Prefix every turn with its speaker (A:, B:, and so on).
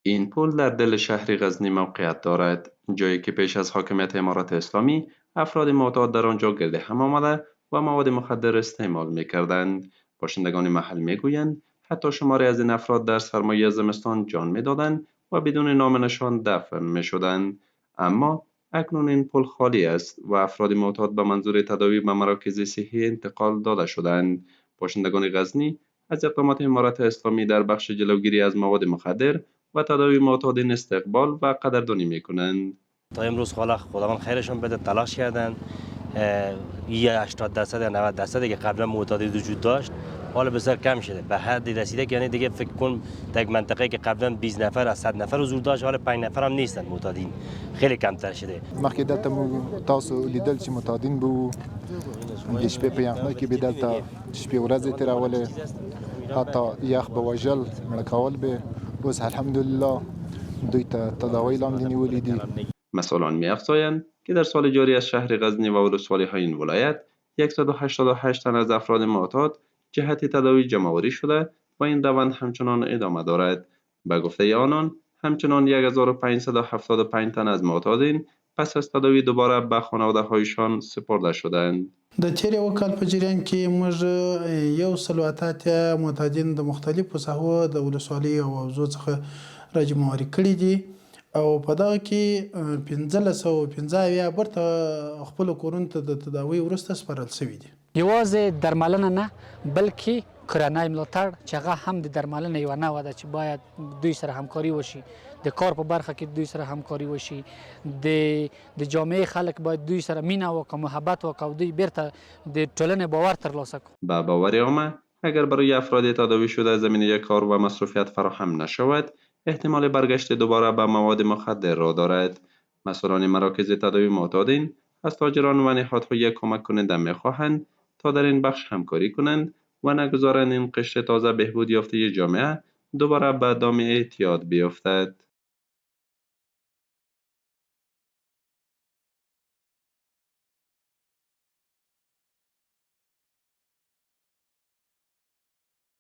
A: این پل در دل شهر غزنی موقعیت دارد، جایی که پیش از حاکمیت امارت اسلامی افراد معتاد در آنجا گرد هم آمده و مواد مخدر استعمال می‌کردند. باشندگان محل می‌گویند حتی شماری از این افراد در سرمایه زمستان جان می‌دادند و بدون نام نشان دفن می‌شدند. اما اکنون این پل خالی است و افراد معتاد به منظور تداوی به مراکز صحی انتقال داده شدند. باشندگان غزنی از اقدامات امارت اسلامی در بخش جلوگیری از مواد مخدر و تداوی معتادین استقبال و قدردانی میکنند.
B: تا امروز خداوند خیرشون بده، تلاش کردن. یه 80% یا 90% که قبلا معتادی وجود داشت حالا بسیار کم شده، به حدی رسیده که یعنی دیگه فکر کن در منطقه که قبلا 20 نفر از 100 نفر حضور داشت حالا 5 نفر هم نیستن معتادین، خیلی کمتر شده.
C: مخکې دلته مو تاسو لیدل چې معتادین به د شپې په یخنۍ کې به دلته شپې ورځې تېرولې، حتی یخ به وژل مړه کول به. اوس الحمدلله دوی ته تداوی لاندې نیولي دي.
A: مسئولان می‌افزایند که در سال جاری از شهر غزنی و ولسوالی‌های این ولایت 188 تن از افراد معتاد جهت تداوی جمع‌آوری شده و این روند همچنان ادامه دارد. به گفته آنان همچنان 1575 تن از معتادین پس از تداوی دوباره به خانواده‌هایشان سپرده شدند.
D: د تیر یو کال په جریان کې موږ 188 معتادین د مختلفو ساحو د ولسوالۍ او حوزو څخه راجمعوري کړي دي او په دغه کې 1515 برته خپل کورونو ته د تداوی وروسته سپارل شوي دي.
E: یوازې درملنه نه بلکې کورنۍ ملاتړ چې هغه هم د درملنې یوه نوعه ده چې باید دوی سره همکاري وشي، د کار په برخه کې دوی سره همکاري وشي، د جامعه خلک باید دوی سره مینه وکړي، محبت وکړي او دوی بیرته د ټولنې باور ترلاسه کړي.
A: به باور عامه اگر برای افراد تداوی شده زمینه کار و مصروفیت فراهم نشود احتمال برگشت دوباره به مواد مخدر را دارد. مسئولان مراکز تداوی معتادین از تاجران و نهادهای کمک کننده می‌خواهند تا در این بخش همکاری کنند و نگذارند این قشر تازه بهبود یافته جامعه دوباره به دام اعتیاد بیفتد.